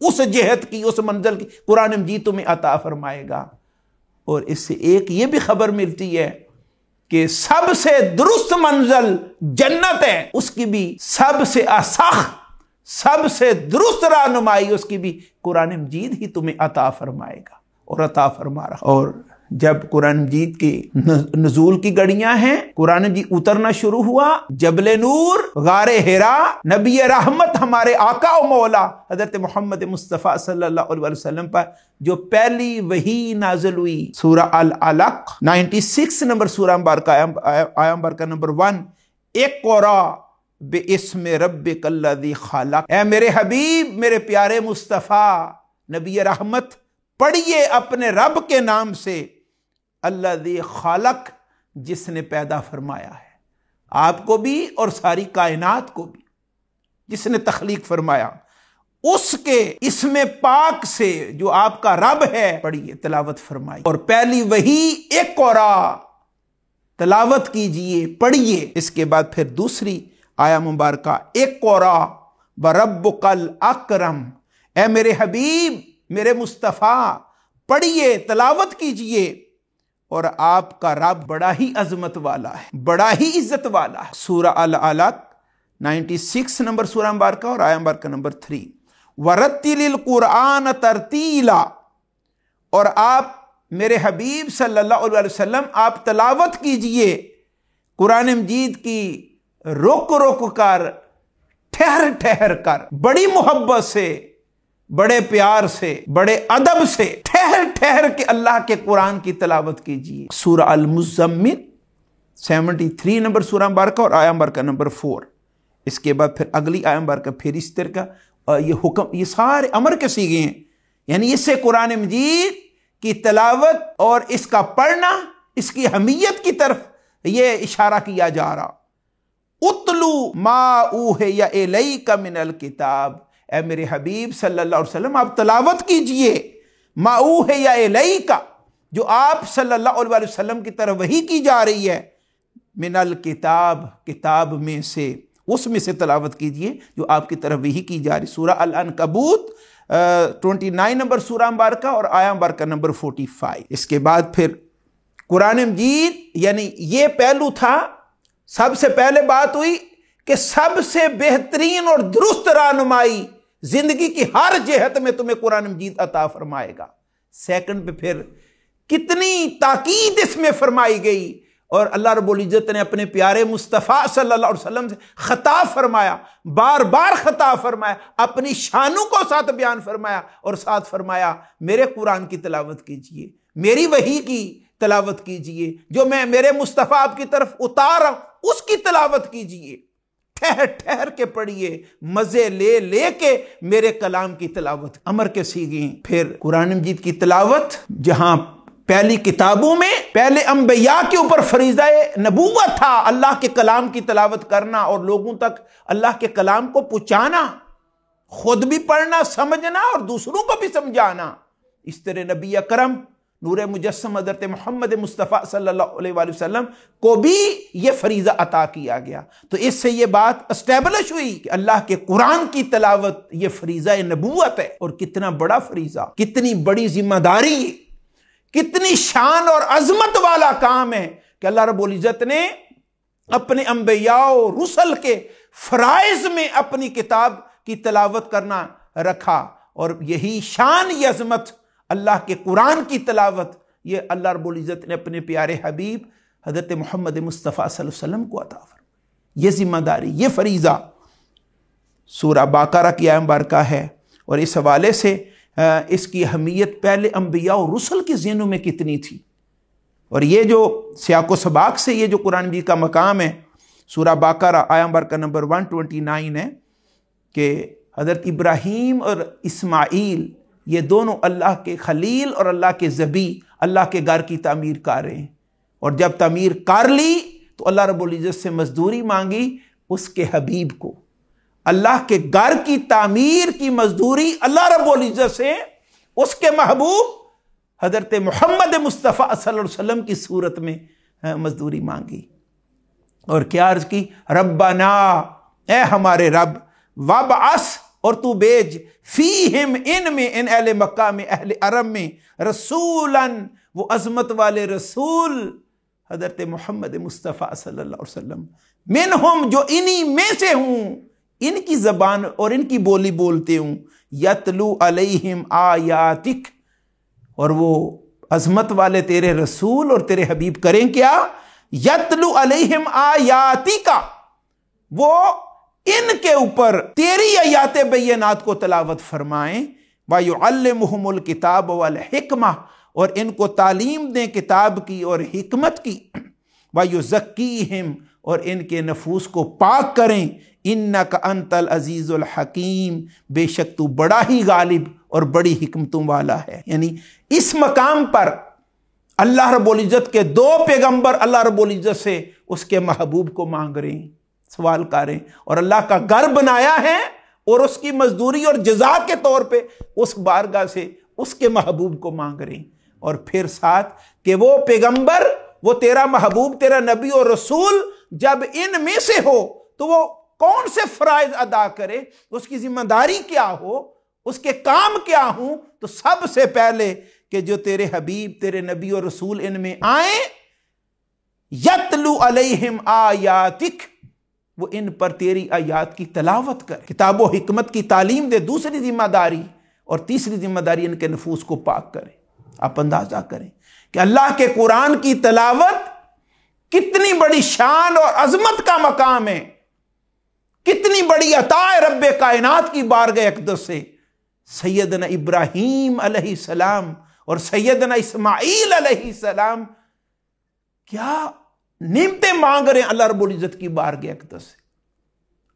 اس جہت کی، اس منزل کی قرآن مجید تمہیں عطا فرمائے گا۔ اور اس سے ایک یہ بھی خبر ملتی ہے کہ سب سے درست منزل جنت ہے، اس کی بھی سب سے اسخ، سب سے درست رہنمائی اس کی بھی قرآن مجید ہی تمہیں عطا فرمائے گا اور عطا فرما رہا۔ اور جب قرآن مجید کی نزول کی گھڑیاں ہیں، قرآن مجید اترنا شروع ہوا، جبل نور، غار حرا، نبی رحمت ہمارے آقا و مولا حضرت محمد مصطفیٰ صلی اللہ علیہ وسلم پر جو پہلی وحی نازل ہوئی، سورہ العلق 96 نمبر سورہ مبارکہ، آیا مبارکہ نمبر 1، اقرا باسم ربک الذی خلق۔ اے میرے حبیب، میرے پیارے مصطفیٰ نبی رحمت، پڑھیے اپنے رب کے نام سے، الذی خلق، جس نے پیدا فرمایا ہے آپ کو بھی اور ساری کائنات کو بھی، جس نے تخلیق فرمایا، اس کے اسم پاک سے جو آپ کا رب ہے، پڑھیے، تلاوت فرمائی۔ اور پہلی وحی اقرا، تلاوت کیجئے، پڑھیے۔ اس کے بعد پھر دوسری آیا مبارکہ، اقرا وربک الاکرم، اے میرے حبیب، میرے مصطفیٰ، پڑھیے، تلاوت کیجئے، اور آپ کا رب بڑا ہی عظمت والا ہے، بڑا ہی عزت والا ہے۔ سورہ العلق 96 نمبر سورہ مبارکہ اور آیا مبارکہ نمبر 3، وَرَتِّلِ الْقُرْآنَ تَرْتِیلًا، اور آپ میرے حبیب صلی اللہ علیہ وسلم آپ تلاوت کیجئے قرآن مجید کی، رک رک کر، ٹھہر ٹھہر کر، بڑی محبت سے، بڑے پیار سے، بڑے ادب سے، ٹھہر ٹھہر کے اللہ کے قرآن کی تلاوت کیجیے۔ سورہ المزمل 73 نمبر سورہ مبارکہ اور آیا مبارکہ نمبر 4۔ اس کے بعد پھر اگلی آیا مبارکہ پھر اس طرح کا یہ حکم، یہ سارے امر کے صیغے ہیں، یعنی اس سے قرآن مجید کی تلاوت اور اس کا پڑھنا، اس کی اہمیت کی طرف یہ اشارہ کیا جا رہا۔ اتلو ما اوحی الیک من الکتاب، اے میرے حبیب صلی اللہ علیہ وسلم آپ تلاوت کیجئے ما اوحی الیک، جو آپ صلی اللہ علیہ وسلم کی طرف وحی کی جا رہی ہے، من الکتاب، کتاب میں سے، اس میں سے تلاوت کیجئے جو آپ کی طرف وحی کی جا رہی۔ سورہ العنکبوت 29 نمبر سورہ مبارکہ اور آیا مبارکہ نمبر 45۔ اس کے بعد پھر قرآن مجید، یعنی یہ پہلو تھا، سب سے پہلے بات ہوئی کہ سب سے بہترین اور درست رہنمائی زندگی کی ہر جہت میں تمہیں قرآن مجید عطا فرمائے گا۔ سیکنڈ پہ پھر کتنی تاکید اس میں فرمائی گئی، اور اللہ رب العزت نے اپنے پیارے مصطفیٰ صلی اللہ علیہ وسلم سے خطاب فرمایا، بار بار خطاب فرمایا، اپنی شانوں کو ساتھ بیان فرمایا، اور ساتھ فرمایا میرے قرآن کی تلاوت کیجئے، میری وحی کی تلاوت کیجئے، جو میں میرے مصطفیٰ آپ کی طرف اتارا اس کی تلاوت کیجئے، ٹھہر ٹھہر کے پڑھیے، مزے لے لے کے میرے کلام کی تلاوت، امر کے صیغے۔ پھر قرآن مجید کی تلاوت، جہاں پہلی کتابوں میں پہلے انبیاء کے اوپر فریضہ نبوت تھا اللہ کے کلام کی تلاوت کرنا اور لوگوں تک اللہ کے کلام کو پہنچانا، خود بھی پڑھنا، سمجھنا اور دوسروں کو بھی سمجھانا، اس طرح نبی اکرم نور مجسم حضرت محمد مصطفیٰ صلی اللہ علیہ وآلہ وسلم کو بھی یہ فریضہ عطا کیا گیا۔ تو اس سے یہ بات اسٹیبلش ہوئی کہ اللہ کے قرآن کی تلاوت یہ فریضہ نبوت ہے، اور کتنا بڑا فریضہ، کتنی بڑی ذمہ داری، کتنی شان اور عظمت والا کام ہے کہ اللہ رب العزت نے اپنے انبیاء و رسل کے فرائض میں اپنی کتاب کی تلاوت کرنا رکھا، اور یہی شان، یہ عظمت اللہ کے قرآن کی تلاوت، یہ اللہ رب العزت نے اپنے پیارے حبیب حضرت محمد مصطفیٰ صلی اللہ علیہ وسلم کو عطا فرمایا۔ یہ ذمہ داری، یہ فریضہ سورہ بقرہ کی آیت مبارکہ ہے، اور اس حوالے سے اس کی اہمیت پہلے انبیاء و رسل کے ذہنوں میں کتنی تھی۔ اور یہ جو سیاق و سباق سے یہ جو قرآن مجید کا مقام ہے، سورہ بقرہ آیت مبارکہ نمبر 129 ہے کہ حضرت ابراہیم اور اسماعیل یہ دونوں اللہ کے خلیل اور اللہ کے ذبی، اللہ کے گھر کی تعمیر کر رہے ہیں، اور جب تعمیر کر لی تو اللہ رب العزت سے مزدوری مانگی اس کے حبیب کو، اللہ کے گھر کی تعمیر کی مزدوری اللہ رب العزت سے اس کے محبوب حضرت محمد مصطفیٰ صلی اللہ علیہ وسلم کی صورت میں مزدوری مانگی، اور کیا عرض کی؟ ربنا، اے ہمارے رب، وابعث، اور تو بھیج فیہم ان میں، ان اہل مکہ میں، اہل عرب میں، رسولاً وہ عظمت والے رسول حضرت محمد مصطفیٰ صلی اللہ علیہ وسلم، منہم جو انہی میں سے ہوں، ان کی زبان اور ان کی بولی بولتے ہوں، یتلو علیہم آیاتک، اور وہ عظمت والے تیرے رسول اور تیرے حبیب کریں کیا؟ یتلو علیہم آیاتک، وہ ان کے اوپر تیری آیات بینات کو تلاوت فرمائیں، وَيُعَلِّمُهُمُ الْكِتَابَ وَالْحِکْمَةَ، اور ان کو تعلیم دیں کتاب کی اور حکمت کی، وَيُزَكِّيهِمْ، اور ان کے نفوس کو پاک کریں، اِنَّكَ أَنْتَ الْعَزِيزُ الْحَكِيمُ، بے شک تو بڑا ہی غالب اور بڑی حکمتوں والا ہے۔ یعنی اس مقام پر اللہ رب العزت کے دو پیغمبر اللہ رب العزت سے اس کے محبوب کو مانگ رہے ہیں، سوال کر رہے ہیں، اور اللہ کا گھر بنایا ہے اور اس کی مزدوری اور جزا کے طور پہ اس بارگاہ سے اس کے محبوب کو مانگ رہے ہیں، اور پھر ساتھ کہ وہ پیغمبر، وہ تیرا محبوب، تیرا نبی اور رسول جب ان میں سے ہو تو وہ کون سے فرائض ادا کرے، اس کی ذمہ داری کیا ہو، اس کے کام کیا ہوں، تو سب سے پہلے کہ جو تیرے حبیب، تیرے نبی اور رسول ان میں آئیں، یتلو علیہم آیاتک، وہ ان پر تیری آیات کی تلاوت کرے، کتاب و حکمت کی تعلیم دے، دوسری ذمہ داری، اور تیسری ذمہ داری ان کے نفوس کو پاک کرے۔ آپ اندازہ کریں کہ اللہ کے قرآن کی تلاوت کتنی بڑی شان اور عظمت کا مقام ہے، کتنی بڑی عطا ہے رب کائنات کی بارگاہ اقدس سے۔ سیدنا ابراہیم علیہ السلام اور سیدنا اسماعیل علیہ السلام کیا نعمتیں مانگ رہے ہیں اللہ رب العزت کی بارگاہ اقدس سے۔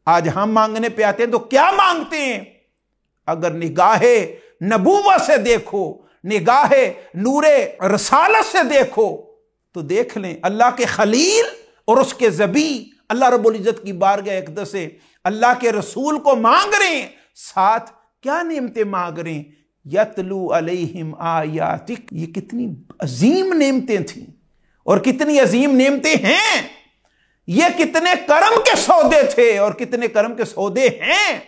آج ہم مانگنے پہ آتے ہیں تو کیا مانگتے ہیں؟ اگر نگاہ نبوت سے دیکھو، نگاہ نور رسالت سے دیکھو، تو دیکھ لیں اللہ کے خلیل اور اس کے ذبی اللہ رب العزت کی بارگاہ اقدس سے اللہ کے رسول کو مانگ رہے ہیں، ساتھ کیا نعمتیں مانگ رہے ہیں؟ یتلو علیہم آیاتک، یہ کتنی عظیم نعمتیں تھیں اور کتنی عظیم نعمتیں ہیں، یہ کتنے کرم کے سودے تھے اور کتنے کرم کے سودے ہیں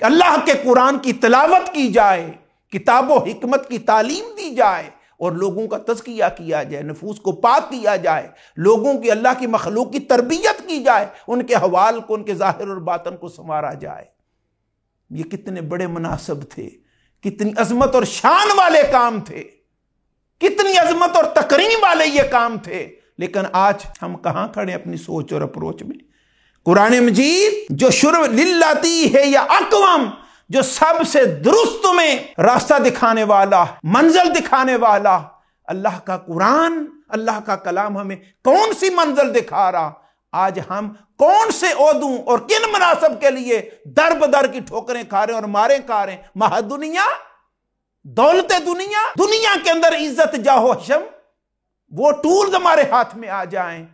کہ اللہ کے قرآن کی تلاوت کی جائے، کتاب و حکمت کی تعلیم دی جائے، اور لوگوں کا تزکیہ کیا جائے، نفوس کو پاک کیا جائے، لوگوں کی اللہ کی مخلوق کی تربیت کی جائے، ان کے حوال کو، ان کے ظاہر اور باطن کو سنوارا جائے۔ یہ کتنے بڑے مناسب تھے، کتنی عظمت اور شان والے کام تھے، کتنی عظمت اور تکریم والے یہ کام تھے، لیکن آج ہم کہاں کھڑے اپنی سوچ اور اپروچ میں؟ قرآن مجید جو شرع للتی ہے یا اقوام، جو سب سے درست میں راستہ دکھانے والا، منزل دکھانے والا، اللہ کا قرآن، اللہ کا کلام ہمیں کون سی منزل دکھا رہا؟ آج ہم کون سے عہدوں اور کن مناسب کے لیے در بدر کی ٹھوکریں کھا رہے ہیں اور ماریں کھا رہے ہیں؟ مہد دنیا، دولت دنیا، دنیا کے اندر عزت جاہ و حشم، وہ ٹولز ہمارے ہاتھ میں آ جائیں،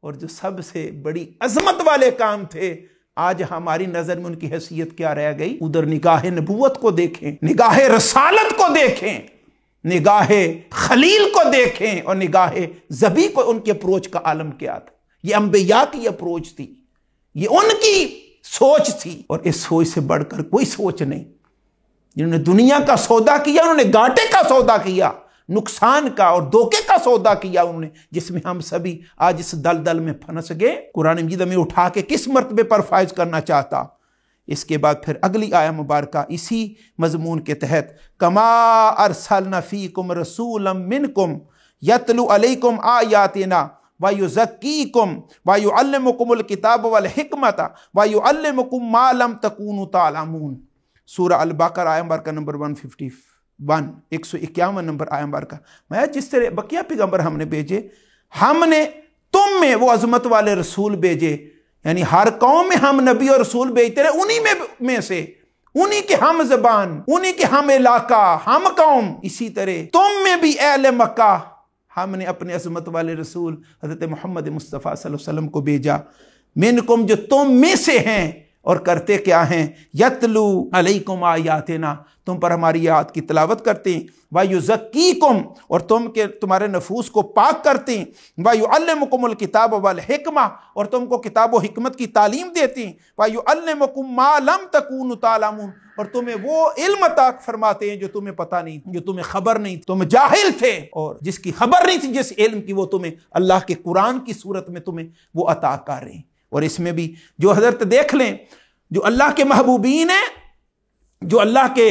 اور جو سب سے بڑی عظمت والے کام تھے، آج ہماری نظر میں ان کی حیثیت کیا رہ گئی؟ ادھر نگاہ نبوت کو دیکھیں، نگاہ رسالت کو دیکھیں، نگاہ خلیل کو دیکھیں، اور نگاہ ذبی کو، ان کے اپروچ کا عالم کیا تھا؟ یہ انبیاء کی اپروچ تھی، یہ ان کی سوچ تھی، اور اس سوچ سے بڑھ کر کوئی سوچ نہیں۔ جنہوں نے دنیا کا سودا کیا، انہوں نے گھاٹے کا سودا کیا، نقصان کا اور دھوکے کا سودا کیا انہوں نے، جس میں ہم سبھی آج اس دلدل میں پھنس گئے۔ قرآن مجید ہمیں اٹھا کے کس مرتبے پر فائز کرنا چاہتا؟ اس کے بعد پھر اگلی آیہ مبارکہ اسی مضمون کے تحت، کما ارسلنا فیکم رسولا منکم یتلو علیکم آیاتنا وَيُزَكِّيكُمْ وَيُعَلِّمُكُمُ الْكِتَابَ وَالْحِکْمَةَ وَيُعَلِّمُكُمْ مَا لَمْ تَكُونُوا تَعْلَمُونَ۔ سورہ البقرہ آیہ مبارکہ نمبر 151، 151 نمبر آیہ مبارکہ۔ میں جس طرح بقیہ پیغمبر ہم نے بھیجے، ہم نے تم میں وہ عظمت والے رسول بھیجے، یعنی ہر قوم میں ہم نبی اور رسول بھیجتے رہے، انہی میں سے، انہی کے ہم زبان، انہی کے ہم علاقہ، ہم قوم۔ اسی طرح تم میں بھی اہل مکہ ہم نے اپنے عظمت والے رسول حضرت محمد مصطفیٰ صلی اللہ علیہ وسلم کو بھیجا، منکم جو تم میں سے ہیں، اور کرتے کیا ہیں؟ یتلو علیکم آیاتنا، تم پر ہماری آیات کی تلاوت کرتے ہیں، وَیُزَکِّیکُم، اور تمہارے نفوس کو پاک کرتے ہیں، وَیُعَلِّمُکُمُ الْکِتَابَ وَالْحِکْمَہ، اور تم کو کتاب و حکمت کی تعلیم دیتے ہیں، وَیُعَلِّمُکُم مَا لَمْ تَکُونُوا تَعْلَمُونَ، اور تمہیں وہ علم عطا فرماتے ہیں جو تمہیں پتہ نہیں، جو تمہیں خبر نہیں، تم جاہل تھے اور جس کی خبر نہیں تھی، جس علم کی، وہ تمہیں اللہ کے قرآن کی صورت میں تمہیں وہ عطا کر رہے ہیں۔ اور اس میں بھی جو حضرت دیکھ لیں، جو اللہ کے محبوبین ہیں، جو اللہ کے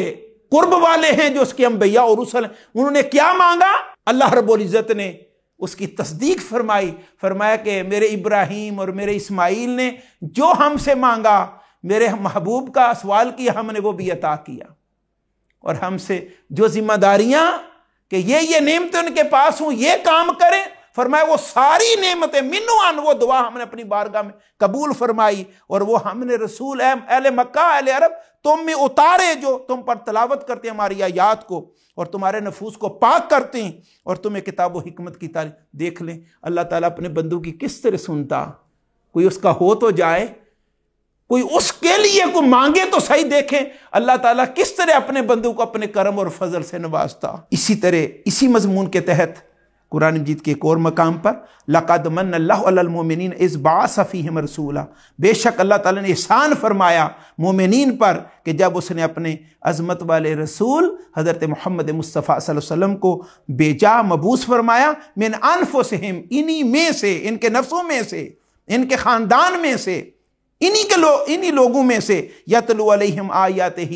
قرب والے ہیں، جو اس کے انبیاء اور رسل ہیں، انہوں نے کیا مانگا؟ اللہ رب العزت نے اس کی تصدیق فرمائی، فرمایا کہ میرے ابراہیم اور میرے اسماعیل نے جو ہم سے مانگا، میرے محبوب کا سوال کیا، ہم نے وہ بھی عطا کیا، اور ہم سے جو ذمہ داریاں کہ یہ نعمتیں ان کے پاس ہوں، یہ کام کریں، فرمایا وہ ساری نعمتیں منوان، وہ دعا ہم نے اپنی بارگاہ میں قبول فرمائی، اور وہ ہم نے رسول اہل مکہ اہل عرب تم میں اتارے، جو تم پر تلاوت کرتے ہیں ہماری آیات کو، اور تمہارے نفوس کو پاک کرتے ہیں، اور تمہیں کتاب و حکمت کی تعلیم۔ دیکھ لیں اللہ تعالیٰ اپنے بندوں کی کس طرح سنتا، کوئی اس کا ہو تو جائے، کوئی اس کے لیے کوئی مانگے تو صحیح، دیکھیں اللہ تعالیٰ کس طرح اپنے بندوں کو اپنے کرم اور فضل سے نوازتا۔ اسی طرح اسی مضمون کے تحت قرآن مجید کے ایک اور مقام پر لَقَدْ مَنَّ اللَّهُ عَلَى الْمُؤْمِنِينَ إِذْ بَعَثَ فِيهِمْ رَسُولًا، بے شک اللہ تعالیٰ نے احسان فرمایا مومنین پر کہ جب اس نے اپنے عظمت والے رسول حضرت محمد مصطفیٰ صلی اللہ علیہ وسلم کو بھیجا، مبعوث فرمایا، من انفسہم، انہی میں سے، ان کے نفسوں میں سے، ان کے خاندان میں سے، انہی لوگوں میں سے، یتلو علیہم آیاتہ،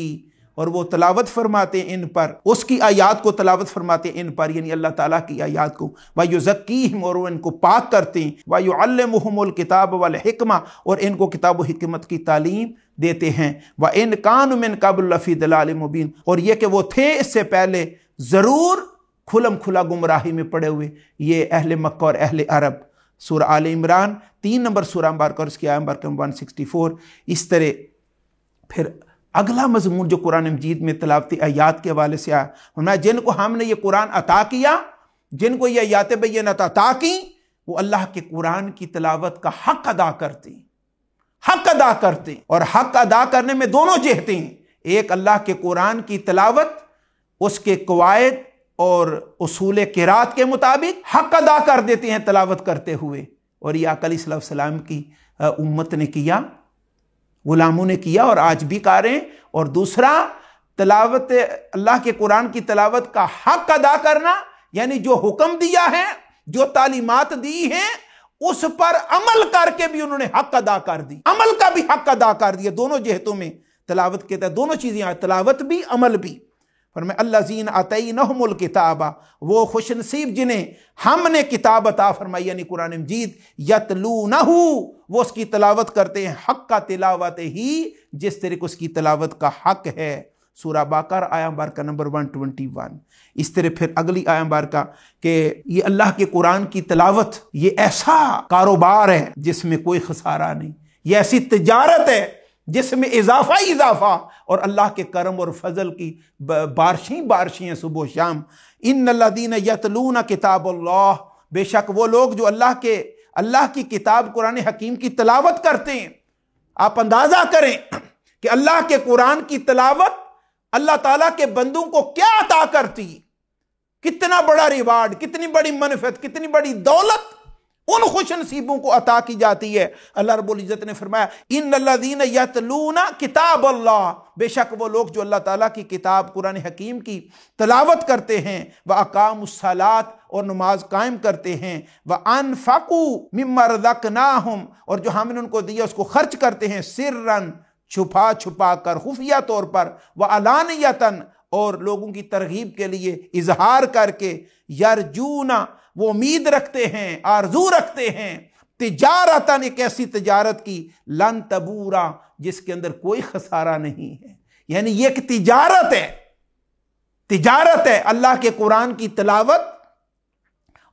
اور وہ تلاوت فرماتے ہیں ان پر، اس کی آیات کو تلاوت فرماتے ہیں ان پر، یعنی اللہ تعالیٰ کی آیات کو، وَیُزَکِّیہم، اور وہ ان کو پاک کرتے ہیں، وَیُعَلِّمُہُمُ الْکِتَابَ وَالْحِکْمَہ، اور ان کو کتاب و حکمت کی تعلیم دیتے ہیں، وَإِنْ كَانُوا مِنْ قَبْلُ لَفِي ضَلَالٍ مُبِينٍ، اور یہ کہ وہ تھے اس سے پہلے ضرور کھلم کھلا گمراہی میں پڑے ہوئے، یہ اہل مکہ اور اہل عرب۔ سورہ آل عمران 3 نمبر سورہ مبارکہ اور اس کی آیت مبارکہ 164۔ اس طرح پھر اگلا مضمون جو قرآن مجید میں تلاوتی آیات کے حوالے سے آیا، فرمایا جن کو ہم نے یہ قرآن عطا کیا، جن کو یہ آیات بینات عطا کی، وہ اللہ کے قرآن کی تلاوت کا حق ادا کرتے ہیں، حق ادا کرتے ہیں، اور حق ادا کرنے میں دونوں جہتیں ہیں، ایک اللہ کے قرآن کی تلاوت اس کے قواعد اور اصول قرات کے مطابق حق ادا کر دیتے ہیں تلاوت کرتے ہوئے، اور یہ آقا علیہ السلام کی امت نے کیا، غلاموں نے کیا، اور آج بھی کر رہے ہیں۔ اور دوسرا تلاوت اللہ کے قرآن کی تلاوت کا حق ادا کرنا، یعنی جو حکم دیا ہے، جو تعلیمات دی ہیں، اس پر عمل کر کے بھی انہوں نے حق ادا کر دی، عمل کا بھی حق ادا کر دیا، دونوں جہتوں میں تلاوت کے تحت دونوں چیزیں آئیں، تلاوت بھی عمل بھی۔ فرمایا الذین آتیناہم الکتاب، وہ خوش نصیب جنہیں ہم نے کتاب عطا فرمائی، یعنی قرآن مجید، یتلونہ، وہ اس کی تلاوت کرتے ہیں، حق کا تلاوت ہی، جس طرح اس کی تلاوت کا حق ہے۔ سورہ باقرہ آیہ مبارکہ نمبر 121۔ اس طرح پھر اگلی آیہ مبارکہ کہ یہ اللہ کے قرآن کی تلاوت یہ ایسا کاروبار ہے جس میں کوئی خسارہ نہیں، یہ ایسی تجارت ہے جس میں اضافہ ہی اضافہ، اور اللہ کے کرم اور فضل کی بارشیں ہیں صبح و شام۔ ان الذین یتلون کتاب اللہ، بے شک وہ لوگ جو اللہ کی کتاب قرآن حکیم کی تلاوت کرتے ہیں۔ آپ اندازہ کریں کہ اللہ کے قرآن کی تلاوت اللہ تعالیٰ کے بندوں کو کیا عطا کرتی، کتنا بڑا ریوارڈ، کتنی بڑی منفعت، کتنی بڑی دولت ان خوش نصیبوں کو عطا کی جاتی ہے۔ اللہ رب العزت نے فرمایا ان الذین یتلون کتاب اللہ، بے شک وہ لوگ جو اللہ تعالیٰ کی کتاب قرآن حکیم کی تلاوت کرتے ہیں، وَأَقَامُوا الصَّلَاةَ، اور نماز قائم کرتے ہیں، وَأَنفَقُوا مِمَّا رَزَقْنَاهُمْ، اور جو ہم نے ان کو دیا اس کو خرچ کرتے ہیں، سرًا، چھپا کر، خفیہ طور پر، وَعَلَانِيَةً، اور لوگوں کی ترغیب کے لیے اظہار کر کے، یرجونا، وہ امید رکھتے ہیں، آرزو رکھتے ہیں، تجارتاً، ایک ایسی تجارت کی، لن تبورا، جس کے اندر کوئی خسارہ نہیں ہے، یعنی یہ ایک تجارت ہے اللہ کے قرآن کی تلاوت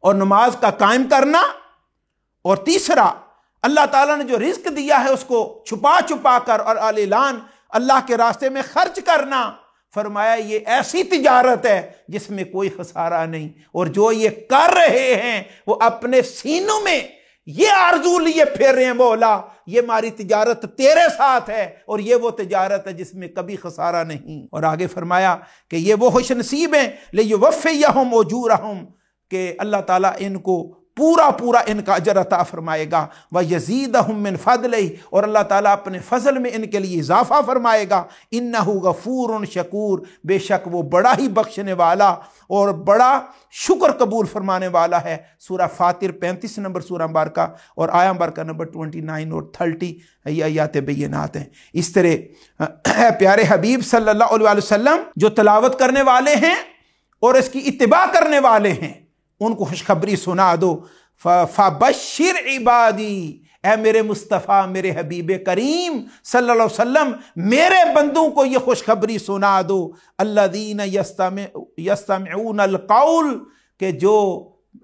اور نماز کا قائم کرنا۔ اور تیسرا اللہ تعالیٰ نے جو رزق دیا ہے اس کو چھپا کر اور اعلان اللہ کے راستے میں خرچ کرنا، فرمایا یہ ایسی تجارت ہے جس میں کوئی خسارہ نہیں، اور جو یہ کر رہے ہیں وہ اپنے سینوں میں یہ آرزو لیے پھر رہے ہیں مولا، یہ ہماری تجارت تیرے ساتھ ہے، اور یہ وہ تجارت ہے جس میں کبھی خسارہ نہیں۔ اور آگے فرمایا کہ یہ وہ خوش نصیب ہیں لیوفیہم اجورہم، کہ اللہ تعالیٰ ان کو پورا پورا ان کا اجر عطا فرمائے گا، وَيَزِيدَهُم مِّن فَضْلِهِ، اور اللہ تعالیٰ اپنے فضل میں ان کے لیے اضافہ فرمائے گا، إِنَّهُ غَفُورٌ شَكُورٌ، بے شک وہ بڑا ہی بخشنے والا اور بڑا شکر قبول فرمانے والا ہے۔ سورہ فاطر 35 نمبر سورہ مبارکہ اور آیہ مبارکہ نمبر 29 اور 30 یہ آیات بینات ہیں۔ اس طرح پیارے حبیب صلی اللہ علیہ وسلم جو تلاوت کرنے والے ہیں اور اس کی اتباع کرنے والے ہیں، ان کو خوشخبری سنا دو۔ فَبَشِّرْ عِبَادِي، اے میرے مصطفیٰ، میرے حبیب کریم صلی اللہ علیہ وسلم، میرے بندوں کو یہ خوشخبری سنا دو، الَّذِينَ يَسْتَمِعُونَ الْقَوْلَ، کہ جو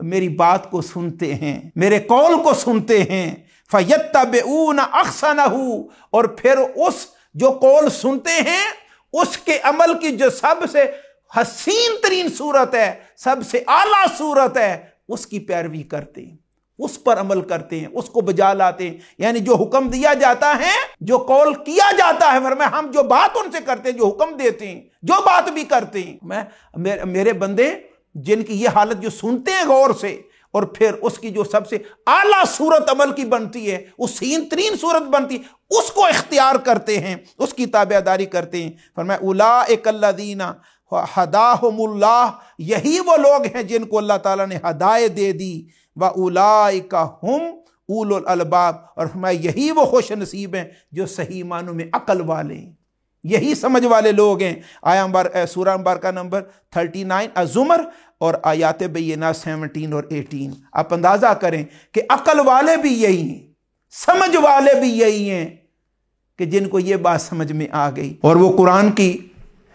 میری بات کو سنتے ہیں، میرے قول کو سنتے ہیں، فَيَتَّبِعُونَ أَحْسَنَهُ، اور پھر اس جو قول سنتے ہیں اس کے عمل کی جو سب سے حسین ترین صورت ہے، سب سے اعلیٰ صورت ہے، اس کی پیروی کرتے ہیں، اس پر عمل کرتے ہیں، اس کو بجا لاتے ہیں۔ یعنی جو حکم دیا جاتا ہے، جو قول کیا جاتا ہے، فرمایا ہم جو بات ان سے کرتے ہیں، جو حکم دیتے ہیں، جو بات بھی کرتے ہیں، میرے بندے جن کی یہ حالت جو سنتے ہیں غور سے، اور پھر اس کی جو سب سے اعلیٰ صورت عمل کی بنتی ہے، حسین ترین صورت بنتی ہے، اس کو اختیار کرتے ہیں، اس کی تابعداری کرتے ہیں۔ فرمایا اولئک الذین ہداہم اللہ، یہی وہ لوگ ہیں جن کو اللہ تعالیٰ نے ہدایت دے دی، وَأُولَئِكَ هُمْ أُولُو الْأَلْبَابِ، اور فرمایا یہی وہ خوش نصیب ہیں جو صحیح معنوں میں عقل والے ہیں، یہی سمجھ والے لوگ ہیں۔ سورہ مبارکہ نمبر 39 الزمر اور آیات بینات 17 اور 18۔ آپ اندازہ کریں کہ عقل والے بھی یہی ہیں، سمجھ والے بھی یہی ہیں، کہ جن کو یہ بات سمجھ میں آ گئی۔ اور وہ قرآن کی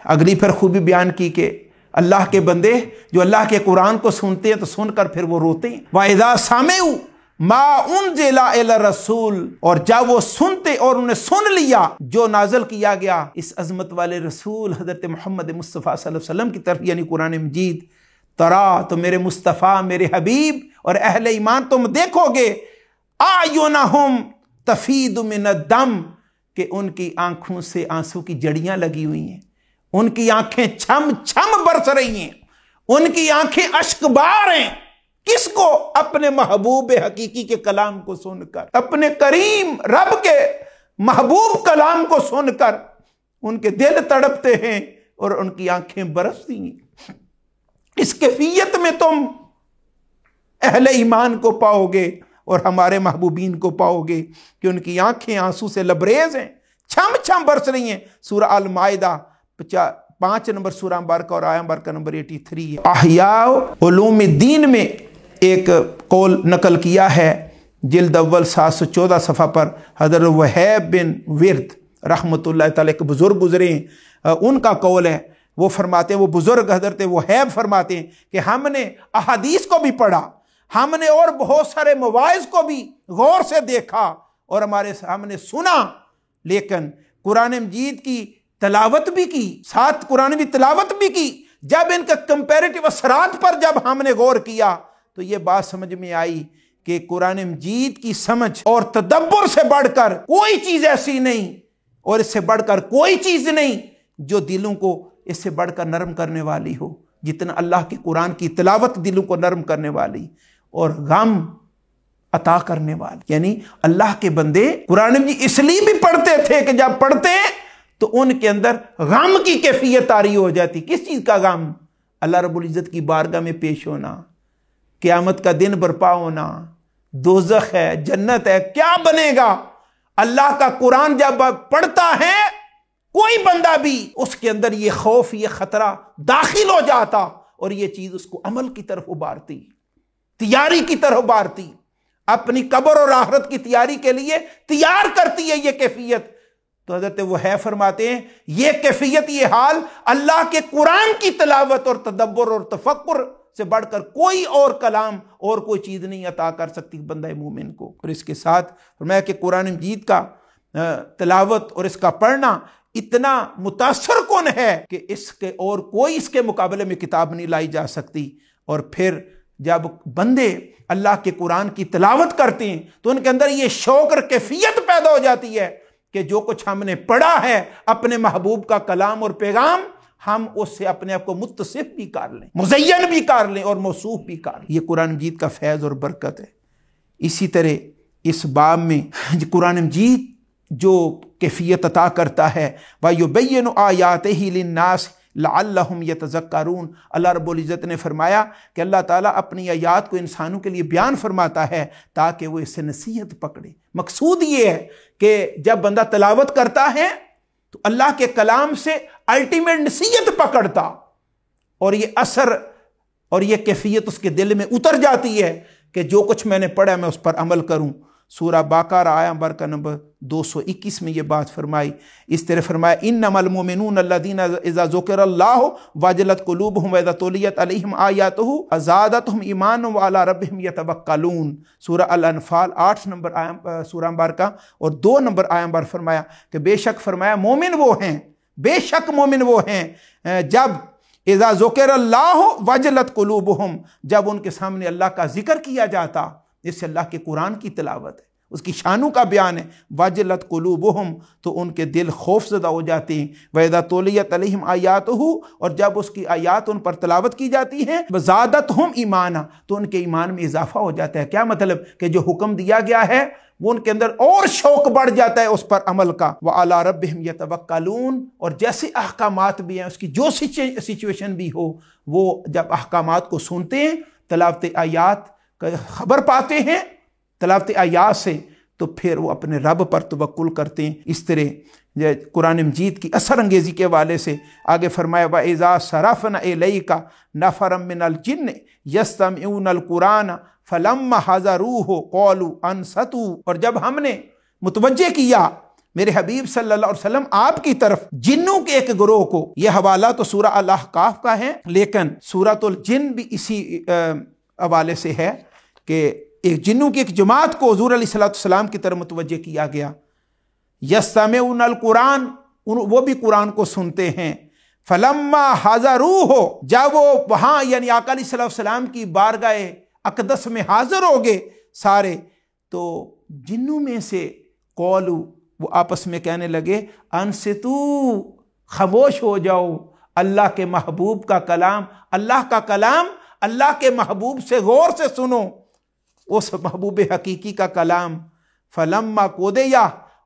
اگلی پھر خوبی بیان کی کہ اللہ کے بندے جو اللہ کے قرآن کو سنتے ہیں تو سن کر پھر وہ روتے ہیں۔ وَإِذَا سَمِعُوا مَا أُنزِلَ إِلَى الرَّسُولِ، اور جب وہ سنتے اور انہیں سن لیا جو نازل کیا گیا اس عظمت والے رسول حضرت محمد مصطفیٰ صلی اللہ علیہ وسلم کی طرف، یعنی قرآن مجید، ترا، تو میرے مصطفیٰ، میرے حبیب اور اہل ایمان تم دیکھو گے، أَعْيُنَهُمْ تَفِيضُ مِنَ الدَّمِ، کہ ان کی آنکھوں سے آنسو کی جڑیاں لگی ہوئی ہیں، ان کی آنکھیں چھم چھم برس رہی ہیں، ان کی آنکھیں اشک بار ہیں۔ کس کو؟ اپنے محبوب حقیقی کے کلام کو سن کر، اپنے کریم رب کے محبوب کلام کو سن کر ان کے دل تڑپتے ہیں اور ان کی آنکھیں برستی ہیں۔ اس کیفیت میں تم اہل ایمان کو پاؤ گے اور ہمارے محبوبین کو پاؤ گے کہ ان کی آنکھیں آنسو سے لبریز ہیں، چھم چھم برس رہی ہیں۔ سورہ المائدہ 5 نمبر سورہ مبارکہ اور آیہ مبارکہ نمبر 83 ہے۔ احیاء علوم الدین میں ایک قول نقل کیا ہے، جلد اول 714 صفحہ پر، حضرت وہیب بن ورد رحمۃ اللہ تعالی کے بزرگ گزرے ہیں، ان کا قول ہے، وہ فرماتے ہیں، وہ بزرگ حضرت وہیب فرماتے ہیں کہ ہم نے احادیث کو بھی پڑھا، ہم نے اور بہت سارے مواعظ کو بھی غور سے دیکھا اور ہم نے سنا، لیکن قرآن مجید کی تلاوت بھی کی، ساتھ قرآن بھی تلاوت بھی کی۔ جب ان کا کمپیریٹیو اثرات پر جب ہم نے غور کیا تو یہ بات سمجھ میں آئی کہ قرآن مجید کی سمجھ اور تدبر سے بڑھ کر کوئی چیز ایسی نہیں، اور اس سے بڑھ کر کوئی چیز نہیں جو دلوں کو اس سے بڑھ کر نرم کرنے والی ہو، جتنا اللہ کے قرآن کی تلاوت دلوں کو نرم کرنے والی اور غم عطا کرنے والی۔ یعنی اللہ کے بندے قرآن مجید اس لیے بھی پڑھتے تھے کہ جب پڑھتے تو ان کے اندر غم کی کیفیت طاری ہو جاتی۔ کس چیز کا غم؟ اللہ رب العزت کی بارگاہ میں پیش ہونا، قیامت کا دن برپا ہونا، دوزخ ہے، جنت ہے، کیا بنے گا؟ اللہ کا قرآن جب پڑھتا ہے کوئی بندہ بھی، اس کے اندر یہ خوف، یہ خطرہ داخل ہو جاتا اور یہ چیز اس کو عمل کی طرف ابھارتی، تیاری کی طرف ابھارتی، اپنی قبر اور آخرت کی تیاری کے لیے تیار کرتی ہے یہ کیفیت۔ تو حضرت وہیب فرماتے ہیں یہ کیفیت، یہ حال اللہ کے قرآن کی تلاوت اور تدبر اور تفکر سے بڑھ کر کوئی اور کلام اور کوئی چیز نہیں عطا کر سکتی بندہ مومن کو۔ اور اس کے ساتھ فرمایا کہ قرآن مجید کا تلاوت اور اس کا پڑھنا اتنا متاثر کن ہے کہ اس کے اور کوئی اس کے مقابلے میں کتاب نہیں لائی جا سکتی۔ اور پھر جب بندے اللہ کے قرآن کی تلاوت کرتے ہیں تو ان کے اندر یہ شوق اور کیفیت پیدا ہو جاتی ہے کہ جو کچھ ہم نے پڑھا ہے اپنے محبوب کا کلام اور پیغام، ہم اس سے اپنے آپ کو متصف بھی کر لیں، مزین بھی کر لیں اور موصوف بھی کر لیں۔ یہ قرآن مجید کا فیض اور برکت ہے۔ اسی طرح اس باب میں قرآن مجید جو کیفیت عطا کرتا ہے وَيُبَيِّنُ آيَاتِهِ لِلنَّاسِ لَعَلَّهُمْ يَتَذَكَّرُونَ، اللہ رب العزت نے فرمایا کہ اللہ تعالیٰ اپنی آیات کو انسانوں کے لیے بیان فرماتا ہے تاکہ وہ اس سے نصیحت پکڑے۔ مقصود یہ ہے کہ جب بندہ تلاوت کرتا ہے تو اللہ کے کلام سے الٹیمیٹ نصیحت پکڑتا اور یہ اثر اور یہ کیفیت اس کے دل میں اتر جاتی ہے کہ جو کچھ میں نے پڑھا میں اس پر عمل کروں۔ سورہ باقرہ آیہ نمبر نمبر 221 میں یہ بات فرمائی۔ اس طرح فرمایا انما المؤمنون الذین اذا ذکر اللہ وجلت قلوبہم واذا تلیت علیہم آیاتہ زادتہم ایمانا وعلی ربہم یتوکلون۔ سورہ الانفال 8 نمبر سورہ مبارکہ اور 2 نمبر آیہ نمبر فرمایا کہ بے شک فرمایا مومن وہ ہیں، بے شک مومن وہ ہیں جب اذا ذکر اللہ وجلت قلوبہم، جب ان کے سامنے اللہ کا ذکر کیا جاتا، جس سے اللہ کے قرآن کی تلاوت ہے، اس کی شانوں کا بیان ہے، وجلت قلوبہم، تو ان کے دل خوف زدہ ہو جاتے ہیں، وَإِذَا تُلِيَتْ عَلَيْهِمْ آیاتہ، اور جب اس کی آیات ان پر تلاوت کی جاتی ہیں، وَزَادَتْهُمْ ایمانا، تو ان کے ایمان میں اضافہ ہو جاتا ہے۔ کیا مطلب؟ کہ جو حکم دیا گیا ہے وہ ان کے اندر اور شوق بڑھ جاتا ہے اس پر عمل کا۔ وَعَلَىٰ رَبِّهِمْ يَتَوَكَّلُونَ، اور جیسے احکامات بھی ہیں، اس کی جو سچویشن بھی ہو، وہ جب احکامات کو سنتے ہیں، تلاوت آیات کا خبر پاتے ہیں تلاوت آیات سے، تو پھر وہ اپنے رب پر توکل کرتے ہیں۔ اس طرح قرآن مجید کی اثر انگیزی کے حوالے سے آگے فرمایا وَإِذَا صَرَفْنَا إِلَيْكَ نَفَرًا مِّنَ الْجِنِّ يَسْتَمِعُونَ الْقُرْآنَ فَلَمَّا حَضَرُوهُ قَالُوا أَنصِتُوا، اور جب ہم نے متوجہ کیا میرے حبیب صلی اللہ علیہ وسلم آپ کی طرف جنوں کے ایک گروہ کو، یہ حوالہ تو سورہ الاحقاف کا ہے لیکن سورۃ الجن بھی اسی حوالے سے ہے کہ ایک جنوں کی ایک جماعت کو حضور علیہ السلام کی طرف متوجہ کیا گیا۔ یستمعون القرآن، وہ بھی قرآن کو سنتے ہیں۔ فلما حضروہ، جب وہ وہاں یعنی آقا علیہ السلام کی بارگاہ اقدس میں حاضر ہو گئے سارے، تو جنوں میں سے قولو، وہ آپس میں کہنے لگے انصتو، خاموش ہو جاؤ، اللہ کے محبوب کا کلام، اللہ کا کلام اللہ کے محبوب سے غور سے سنو، اس محبوب حقیقی کا کلام۔ فلما قضی،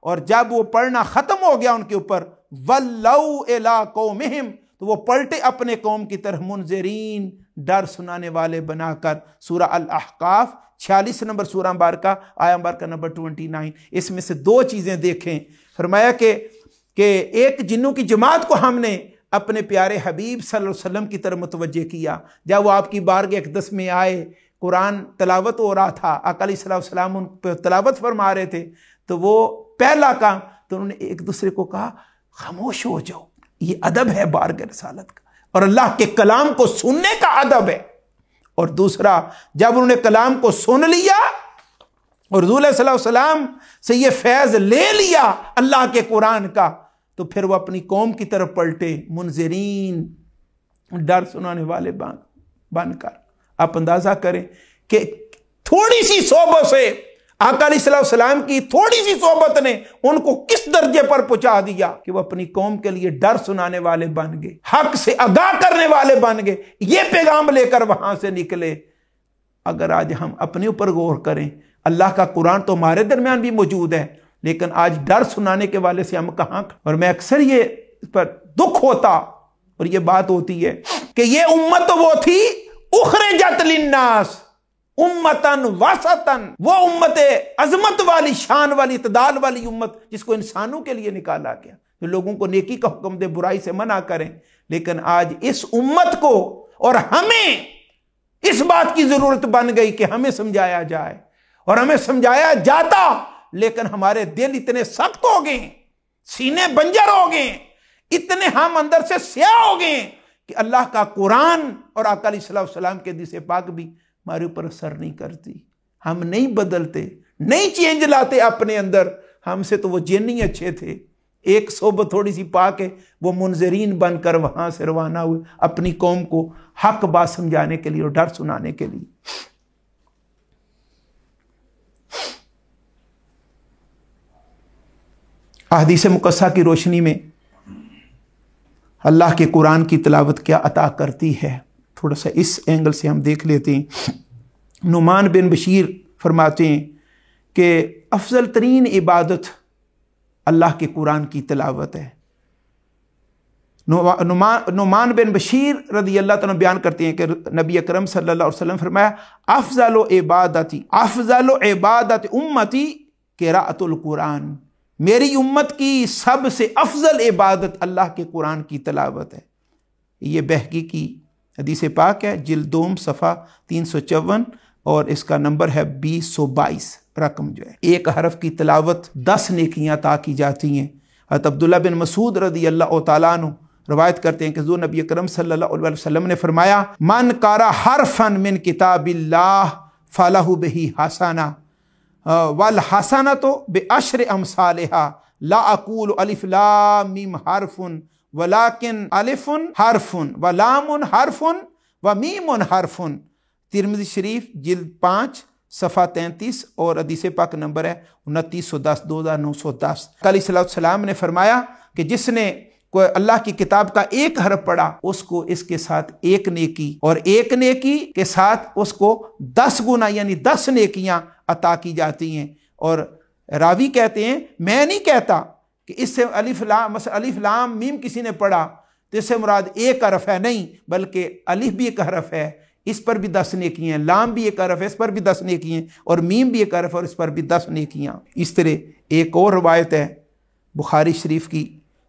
اور جب وہ پڑھنا ختم ہو گیا ان کے اوپر، ولوا الی قومہم، تو وہ پلٹے اپنے قوم کی طرف منذرین، ڈر سنانے والے بنا کر۔ سورہ الاحقاف 46 نمبر سورہ مبارکہ آیہ مبارکہ نمبر 29۔ اس میں سے 2 چیزیں دیکھیں۔ فرمایا کہ ایک جنوں کی جماعت کو ہم نے اپنے پیارے حبیب صلی اللہ علیہ وسلم کی طرف متوجہ کیا، جب وہ آپ کی بارگاہ اقدس میں آئے، قرآن تلاوت ہو رہا تھا، آقا علیہ السلام ان پہ تلاوت فرما رہے تھے، تو وہ پہلا کام تو انہوں نے ایک دوسرے کو کہا خاموش ہو جاؤ۔ یہ ادب ہے بارگاہ رسالت کا، اور اللہ کے کلام کو سننے کا ادب ہے۔ اور دوسرا، جب انہوں نے کلام کو سن لیا اور حضور صلی اللہ علیہ وسلم سے یہ فیض لے لیا اللہ کے قرآن کا، تو پھر وہ اپنی قوم کی طرف پلٹے منذرین، ڈر سنانے والے بن کر۔ آپ اندازہ کریں کہ تھوڑی سی صحبت سے، آقا علیہ السلام کی تھوڑی سی صحبت نے ان کو کس درجے پر پہنچا دیا کہ وہ اپنی قوم کے لیے ڈر سنانے والے بن گئے، حق سے آگاہ کرنے والے بن گئے، یہ پیغام لے کر وہاں سے نکلے۔ اگر آج ہم اپنے اوپر غور کریں، اللہ کا قرآن تو ہمارے درمیان بھی موجود ہے، لیکن آج ڈر سنانے کے والے سے ہم کہاں؟ اور میں اکثر یہ اس پر دکھ ہوتا اور یہ بات ہوتی ہے کہ یہ امت وہ تھی اخرجت للناس امتن وسطن، وہ امت عظمت والی، شان والی، اعتدال والی امت جس کو انسانوں کے لیے نکالا گیا، جو لوگوں کو نیکی کا حکم دے، برائی سے منع کریں۔ لیکن آج اس امت کو اور ہمیں اس بات کی ضرورت بن گئی کہ ہمیں سمجھایا جائے، اور ہمیں سمجھایا جاتا، لیکن ہمارے دل اتنے سخت ہو گئے، سینے بنجر ہو گئے، اتنے ہم اندر سے سیاہ ہو گئے کہ اللہ کا قرآن اور آقا علیہ السلام کے حدیث پاک بھی ہمارے اوپر اثر نہیں کرتی۔ ہم نہیں بدلتے، نہیں چینج لاتے اپنے اندر۔ ہم سے تو وہ جن ہی اچھے تھے ایک صحبت تھوڑی سی پا کے وہ منذرین بن کر وہاں سے روانہ ہوئے اپنی قوم کو حق بات سمجھانے کے لیے اور ڈر سنانے کے لیے۔ احادیث مقدسہ کی روشنی میں اللہ کے قرآن کی تلاوت کیا عطا کرتی ہے، تھوڑا سا اس اینگل سے ہم دیکھ لیتے ہیں۔ نعمان بن بشیر فرماتے ہیں کہ افضل ترین عبادت اللہ کے قرآن کی تلاوت ہے۔ نعمان بن بشیر رضی اللہ تعالیٰ بیان کرتے ہیں کہ نبی اکرم صلی اللہ علیہ وسلم فرمایا افضل عبادت امتی قراءۃ القرآن، میری امت کی سب سے افضل عبادت اللہ کے قرآن کی تلاوت ہے۔ یہ بہقی کی حدیث پاک ہے، جلد 2 صفحہ 354 اور اس کا نمبر ہے 2022 رقم جو ہے۔ ایک حرف کی تلاوت 10 نیکیاں عطا کی جاتی ہیں۔ حضرت عبداللہ بن مسعود رضی اللہ تعالیٰ عنہ روایت کرتے ہیں کہ حضور نبی اکرم صلی اللہ علیہ وسلم نے فرمایا من قرأ حرفا من کتاب اللہ فلہ بہ حسنہ والحسنۃ بعشر امثالها لا اقول الف لام میم حرف ولكن الف حرف ولام حرف ومیم حرف۔ ترمذی شریف جلد 5 صفحہ 33 اور حدیث پاک نمبر ہے 2910 2910۔ علیہ السلام نے فرمایا کہ جس نے کوئی اللہ کی کتاب کا ایک حرف پڑھا اس کو اس کے ساتھ ایک نیکی اور ایک نیکی کے ساتھ اس کو 10 گنا یعنی 10 نیکیاں عطا کی جاتی ہیں۔ اور راوی کہتے ہیں میں نہیں کہتا کہ اس سے الف لام میم کسی نے پڑھا تو اس سے مراد ایک حرف ہے، نہیں، بلکہ الف بھی ایک حرف ہے، اس پر بھی 10 نیکیاں ہیں، لام بھی ایک حرف ہے، اس پر بھی 10 نیکیاں ہیں، اور میم بھی ایک حرف ہے اور اس پر بھی 10 نیکیاں۔ اس طرح ایک اور روایت ہے بخاری شریف کی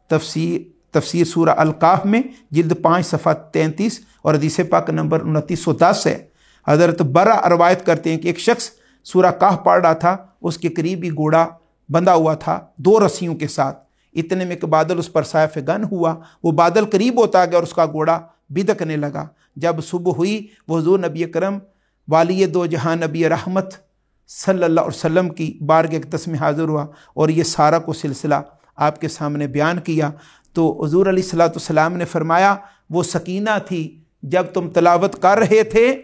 تفسیر سورہ القاف میں جلد 5 صفحہ 33 اور حدیث پاک نمبر 2910 ہے۔ حضرت برا روایت کرتے ہیں کہ ایک شخص سورہ کہف پڑھ رہا تھا، اس کے قریب ہی گھوڑا بندھا ہوا تھا 2 رسیوں کے ساتھ، اتنے میں کہ بادل اس پر سائف گن ہوا، وہ بادل قریب ہوتا گیا اور اس کا گھوڑا بدکنے لگا۔ جب صبح ہوئی وہ حضور نبی اکرم والی دو جہاں نبی رحمت صلی اللہ علیہ وسلم کی بارگاہ اقدس میں حاضر ہوا اور یہ سارا کو سلسلہ آپ کے سامنے بیان کیا۔ تو حضور علیہ السلام نے فرمایا وہ سکینہ تھی جب تم تلاوت کر رہے تھے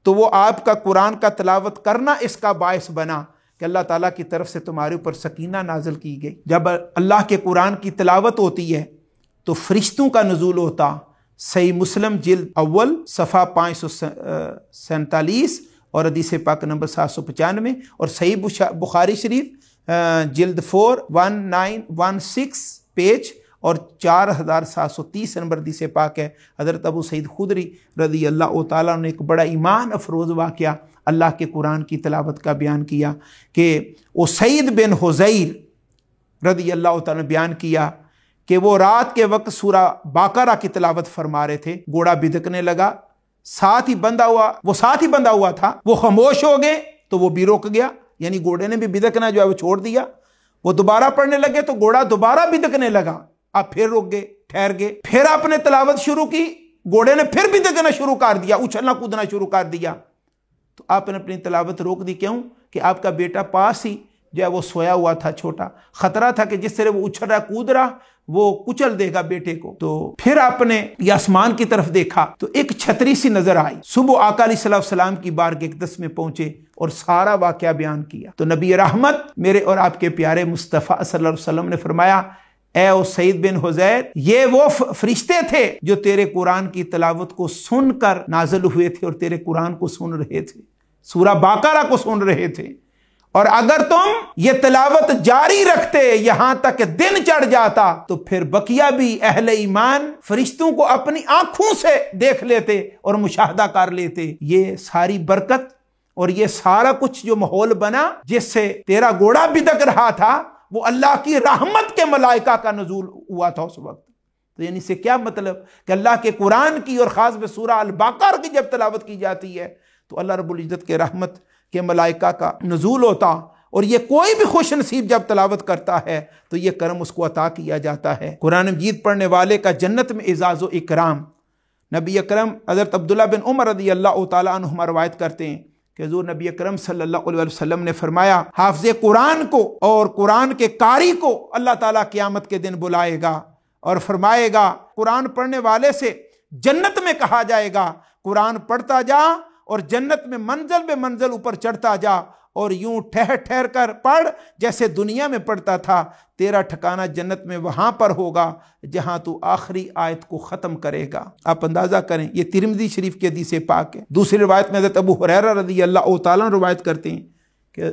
تو وہ آپ کا قرآن کا تلاوت کرنا اس کا باعث بنا کہ اللہ تعالیٰ کی طرف سے تمہارے اوپر سکینہ نازل کی گئی۔ جب اللہ کے قرآن کی تلاوت ہوتی ہے تو فرشتوں کا نزول ہوتا۔ صحیح مسلم جلد اول صفحہ 547 اور حدیث پاک نمبر 795 اور صحیح بخاری شریف جلد 4 1916 پیج اور 4730 نمبر حدیث پاک ہے۔ حضرت ابو سعید خدری رضی اللہ تعالیٰ نے ایک بڑا ایمان افروز واقعہ اللہ کے قرآن کی تلاوت کا بیان کیا کہ وہ سعید بن حذیر رضی اللہ تعالیٰ نے بیان کیا کہ وہ رات کے وقت سورہ باقرہ کی تلاوت فرما رہے تھے، گھوڑا بدکنے لگا، ساتھ ہی بندھا ہوا تھا، وہ خاموش ہو گئے تو وہ بھی رک گیا، یعنی گھوڑے نے بھی بدکنا جو ہے وہ چھوڑ دیا۔ وہ دوبارہ پڑھنے لگے تو گھوڑا دوبارہ بدکنے لگا، اب پھر رک گئے، ٹھہر گئے، پھر آپ نے تلاوت شروع کی، گھوڑے نے پھر بدکنا شروع کر دیا، اچھلنا کودنا شروع کر دیا۔ تو آپ نے اپنی تلاوت روک دی، کیوں؟ کہ آپ کا بیٹا پاس ہی جو ہے وہ سویا ہوا تھا، چھوٹا، خطرہ تھا کہ جس طرح وہ اچھل رہا کود رہا وہ کچل دے گا بیٹے کو۔ تو پھر آپ نے یہ آسمان کی طرف دیکھا تو ایک چھتری سی نظر آئی۔ صبح آقا علیہ السلام کی بارگاہ اقدس میں پہنچے اور سارا واقعہ بیان کیا تو نبی رحمت میرے اور آپ کے پیارے مصطفیٰ صلی اللہ علیہ وسلم نے فرمایا اے او سعید بن حذیر، یہ وہ فرشتے تھے جو تیرے قرآن کی تلاوت کو سن کر نازل ہوئے تھے اور تیرے قرآن کو سن رہے تھے، سورہ باقرہ کو سن رہے تھے، اور اگر تم یہ تلاوت جاری رکھتے یہاں تک کہ دن چڑھ جاتا تو پھر بقیہ بھی اہل ایمان فرشتوں کو اپنی آنکھوں سے دیکھ لیتے اور مشاہدہ کر لیتے۔ یہ ساری برکت اور یہ سارا کچھ جو ماحول بنا جس سے تیرا گھوڑا بدک رہا تھا وہ اللہ کی رحمت کے ملائکہ کا نزول ہوا تھا اس وقت۔ تو یعنی سے کیا مطلب کہ اللہ کے قرآن کی اور خاص میں سورہ البقرہ کی جب تلاوت کی جاتی ہے تو اللہ رب العزت کے رحمت کے ملائکہ کا نزول ہوتا، اور یہ کوئی بھی خوش نصیب جب تلاوت کرتا ہے تو یہ کرم اس کو عطا کیا جاتا ہے۔ قرآن مجید پڑھنے والے کا جنت میں اعزاز و اکرام۔ نبی اکرم حضرت عبداللہ بن عمر رضی اللہ تعالیٰ عنہما روایت کرتے ہیں کہ حضور نبی اکرم صلی اللہ علیہ وسلم نے فرمایا حافظ قرآن کو اور قرآن کے قاری کو اللہ تعالیٰ قیامت کے دن بلائے گا اور فرمائے گا قرآن پڑھنے والے سے جنت میں کہا جائے گا قرآن پڑھتا جا اور جنت میں منزل بے منزل اوپر چڑھتا جا اور یوں ٹھہر ٹھہر کر پڑھ جیسے دنیا میں پڑھتا تھا، تیرا ٹھکانہ جنت میں وہاں پر ہوگا جہاں تو آخری آیت کو ختم کرے گا۔ آپ اندازہ کریں، یہ ترمذی شریف کی حدیث پاک ہے۔ دوسری روایت میں حضرت ابو ہریرہ رضی اللہ تعالیٰ عنہ روایت کرتے ہیں کہ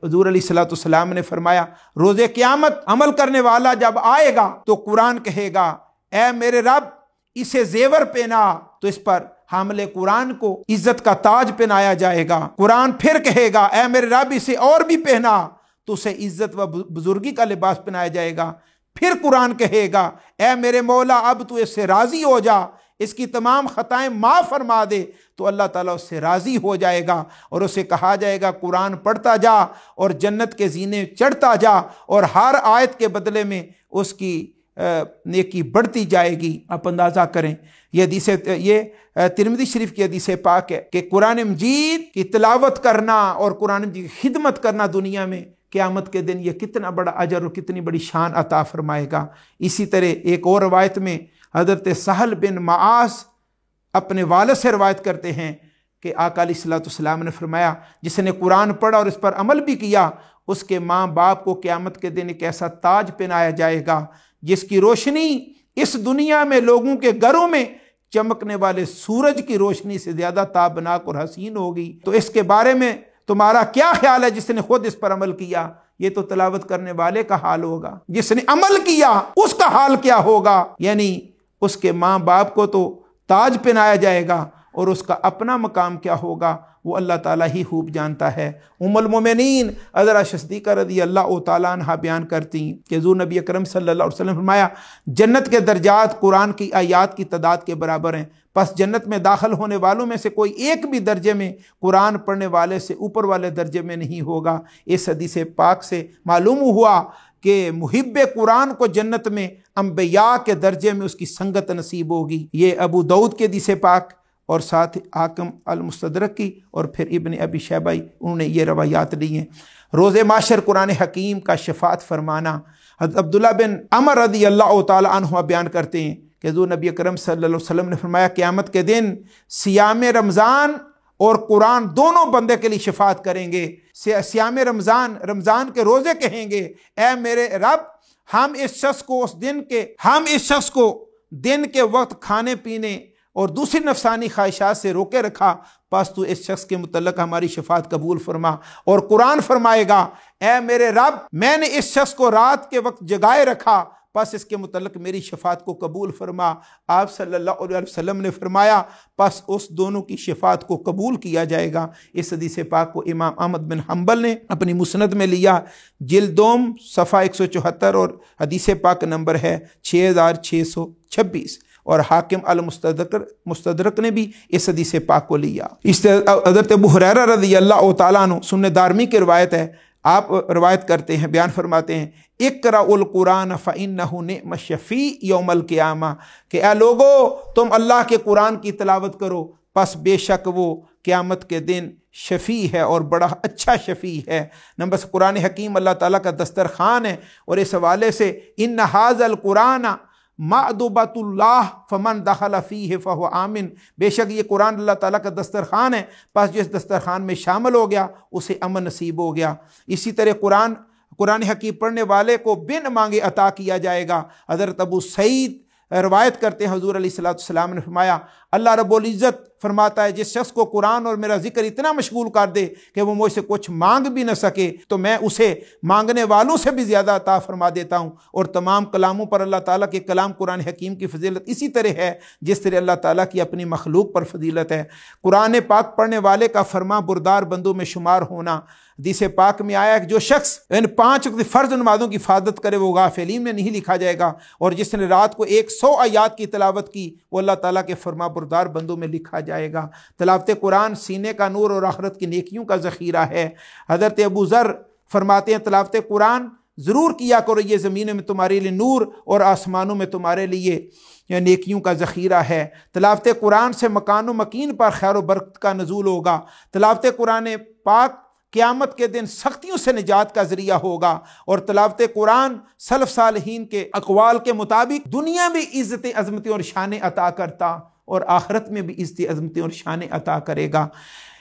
حضور علیہ الصلوۃ والسلام نے فرمایا روز قیامت عمل کرنے والا جب آئے گا تو قرآن کہے گا اے میرے رب اسے زیور پہنا، تو اس پر حامل قرآن کو عزت کا تاج پہنایا جائے گا۔ قرآن پھر کہے گا اے میرے رب اسے اور بھی پہنا، تو اسے عزت و بزرگی کا لباس پہنایا جائے گا۔ پھر قرآن کہے گا اے میرے مولا اب تو اس سے راضی ہو جا، اس کی تمام خطائیں معاف فرما دے، تو اللہ تعالیٰ اس سے راضی ہو جائے گا اور اسے کہا جائے گا قرآن پڑھتا جا اور جنت کے زینے چڑھتا جا، اور ہر آیت کے بدلے میں اس کی نیکی بڑھتی جائے گی۔ آپ اندازہ کریں، یہ ترمذی شریف کی حدیث پاک ہے کہ قرآن مجید کی تلاوت کرنا اور قرآن مجید کی خدمت کرنا دنیا میں قیامت کے دن یہ کتنا بڑا اجر اور کتنی بڑی شان عطا فرمائے گا۔ اسی طرح ایک اور روایت میں حضرت سہل بن معاذ اپنے والد سے روایت کرتے ہیں کہ آقا علیہ الصلوۃ والسلام نے فرمایا جس نے قرآن پڑھا اور اس پر عمل بھی کیا اس کے ماں باپ کو قیامت کے دن ایک ایسا تاج پہنایا جائے گا جس کی روشنی اس دنیا میں لوگوں کے گھروں میں چمکنے والے سورج کی روشنی سے زیادہ تابناک اور حسین ہوگی۔ تو اس کے بارے میں تمہارا کیا خیال ہے جس نے خود اس پر عمل کیا؟ یہ تو تلاوت کرنے والے کا حال ہوگا، جس نے عمل کیا اس کا حال کیا ہوگا؟ یعنی اس کے ماں باپ کو تو تاج پہنایا جائے گا اور اس کا اپنا مقام کیا ہوگا وہ اللہ تعالیٰ ہی خوب جانتا ہے۔ ام المومنین حضرت صدیقہ رضی اللہ تعالیٰ عنہ بیان کرتی کہ حضور نبی اکرم صلی اللہ علیہ وسلم فرمایا جنت کے درجات قرآن کی آیات کی تعداد کے برابر ہیں، پس جنت میں داخل ہونے والوں میں سے کوئی ایک بھی درجے میں قرآن پڑھنے والے سے اوپر والے درجے میں نہیں ہوگا۔ اس حدیث پاک سے معلوم ہوا کہ محب قرآن کو جنت میں انبیاء کے درجے میں اس کی سنگت نصیب ہوگی۔ یہ ابو داؤد کے حدیث پاک اور ساتھ حاکم المستدرک کی اور پھر ابن ابی شیبہ انہوں نے یہ روایات لی ہیں۔ روز معاشر قرآن حکیم کا شفاعت فرمانا، حضرت عبداللہ بن عمر رضی اللہ تعالی عنہ بیان کرتے ہیں کہ حضور نبی اکرم صلی اللہ علیہ وسلم نے فرمایا قیامت کے دن صیام رمضان اور قرآن دونوں بندے کے لیے شفاعت کریں گے۔ صیام رمضان کے روزے کہیں گے اے میرے رب ہم اس شخص کو دن کے وقت کھانے پینے اور دوسری نفسانی خواہشات سے روکے رکھا، پس تو اس شخص کے متعلق ہماری شفاعت قبول فرما۔ اور قرآن فرمائے گا اے میرے رب میں نے اس شخص کو رات کے وقت جگائے رکھا، پس اس کے متعلق میری شفاعت کو قبول فرما۔ آپ صلی اللہ علیہ وسلم نے فرمایا پس اس دونوں کی شفاعت کو قبول کیا جائے گا۔ اس حدیث پاک کو امام احمد بن حنبل نے اپنی مسند میں لیا، جلد دوم صفحہ 174 اور حدیث پاک نمبر ہے 6626، اور حاکم المستدرک نے بھی اس حدیث پاک کو لیا۔ اس حضرت ابو ہریرہ رضی اللہ تعالیٰ عنہ سنن دارمی کی روایت ہے، آپ روایت کرتے ہیں، بیان فرماتے ہیں اقرأوا القرآن فإنہ نعم الشفیع یوم القیامہ، کہ اے لوگو تم اللہ کے قرآن کی تلاوت کرو پس بے شک وہ قیامت کے دن شفیع ہے اور بڑا اچھا شفیع ہے۔ نمبر قرآن حکیم اللہ تعالیٰ کا دسترخوان ہے، اور اس حوالے سے ان ھذا القرآن مأدبۃ اللہ فمن دخل فیہ فہو آمن، بے شک یہ قرآن اللہ تعالیٰ کا دسترخوان ہے، پس جس دسترخوان میں شامل ہو گیا اسے امن نصیب ہو گیا۔ اسی طرح قرآن حکیم پڑھنے والے کو بن مانگے عطا کیا جائے گا۔ حضرت ابو سعید روایت کرتے ہیں حضور علیہ الصلوۃ والسلام نے فرمایا اللہ رب العزت فرماتا ہے جس شخص کو قرآن اور میرا ذکر اتنا مشغول کر دے کہ وہ مجھ سے کچھ مانگ بھی نہ سکے تو میں اسے مانگنے والوں سے بھی زیادہ عطا فرما دیتا ہوں۔ اور تمام کلاموں پر اللہ تعالیٰ کے کلام قرآن حکیم کی فضیلت اسی طرح ہے جس طرح اللہ تعالیٰ کی اپنی مخلوق پر فضیلت ہے۔ قرآن پاک پڑھنے والے کا فرما بردار بندوں میں شمار ہونا، حدیث پاک میں آیا کہ جو شخص ان 5 وقت فرض نمازوں کی حفاظت کرے وہ غافلین میں نہیں لکھا جائے گا، اور جس نے رات کو 100 آیات کی تلاوت کی وہ اللہ تعالیٰ کے فرما بردار بندوں میں لکھا جائے گا۔ تلاوت قرآن سینے کا نور اور آخرت کی نیکیوں کا ذخیرہ ہے۔ حضرت ابو ذر فرماتے ہیں تلاوت قرآن ضرور کیا کرو، یہ زمینوں میں تمہارے لیے نور اور آسمانوں میں تمہارے لیے نیکیوں کا ذخیرہ ہے۔ تلاوت قرآن سے مکان و مکین پر خیر و برکت کا نزول ہوگا۔ تلاوت قرآن پاک قیامت کے دن سختیوں سے نجات کا ذریعہ ہوگا، اور تلاوت قرآن سلف صالحین کے اقوال کے مطابق دنیا میں عزت عظمتیں اور شانیں عطا کرتا اور آخرت میں بھی عزت عظمتیں اور شانیں عطا کرے گا۔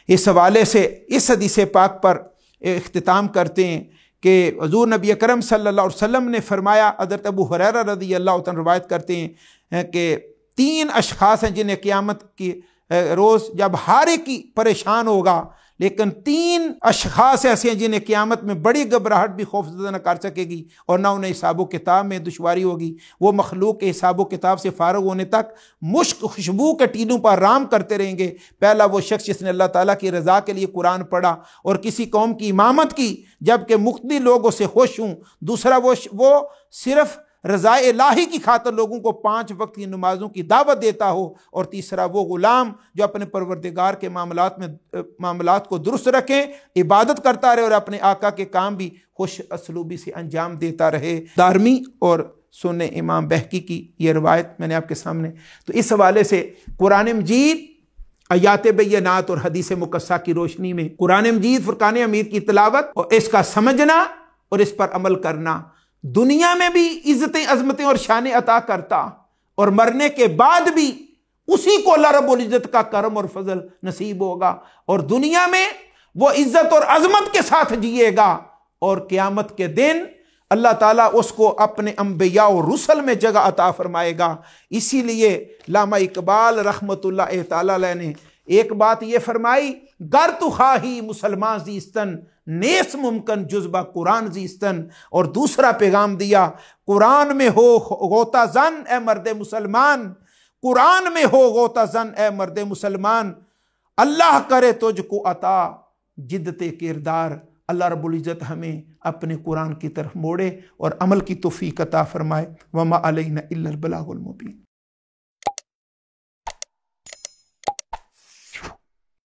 اس حوالے سے اس حدیث پاک پر اختتام کرتے ہیں کہ حضور نبی اکرم صلی اللہ علیہ وسلم نے فرمایا، حضرت ابو ہریرہ رضی اللہ عنہ روایت کرتے ہیں کہ 3 اشخاص ہیں جنہیں قیامت کی روز جب ہر ایک کی پریشان ہوگا، لیکن 3 اشخاص ایسے ہیں جنہیں قیامت میں بڑی گھبراہٹ بھی خوف زدہ نہ کر سکے گی اور نہ انہیں حساب و کتاب میں دشواری ہوگی۔ وہ مخلوق کے حساب و کتاب سے فارغ ہونے تک مشک خوشبو کے ٹیلوں پر آرام کرتے رہیں گے۔ پہلا وہ شخص جس نے اللہ تعالیٰ کی رضا کے لیے قرآن پڑھا اور کسی قوم کی امامت کی جبکہ مقتدی لوگوں سے خوش ہوں۔ دوسرا وہ صرف رضا الہی کی خاطر لوگوں کو 5 وقت کی نمازوں کی دعوت دیتا ہو۔ اور تیسرا وہ غلام جو اپنے پروردگار کے معاملات کو درست رکھیں، عبادت کرتا رہے اور اپنے آقا کے کام بھی خوش اسلوبی سے انجام دیتا رہے۔ دارمی اور سنن امام بہقی کی یہ روایت میں نے آپ کے سامنے۔ تو اس حوالے سے قرآن مجید آیات بینات اور حدیث مقصہ کی روشنی میں قرآن مجید فرقان حمید کی تلاوت اور اس کا سمجھنا اور اس پر عمل کرنا دنیا میں بھی عزتیں عظمتیں اور شانیں عطا کرتا، اور مرنے کے بعد بھی اسی کو اللہ رب العزت کا کرم اور فضل نصیب ہوگا، اور دنیا میں وہ عزت اور عظمت کے ساتھ جیے گا، اور قیامت کے دن اللہ تعالیٰ اس کو اپنے انبیاء و رسل میں جگہ عطا فرمائے گا۔ اسی لیے علامہ اقبال رحمۃ اللہ تعالی علیہ نے ایک بات یہ فرمائی، گر تو خواہی مسلمان زیستن نیس ممکن جذبہ قرآن زیستن، اور دوسرا پیغام دیا، قرآن میں ہو غوطہ زن اے مرد مسلمان، قرآن میں ہو غوطہ زن اے مرد مسلمان، اللہ کرے تجھ کو عطا جدت کردار۔ اللہ رب العزت ہمیں اپنے قرآن کی طرف موڑے اور عمل کی توفیق عطا فرمائے۔ وما علینا الا البلاغ المبین۔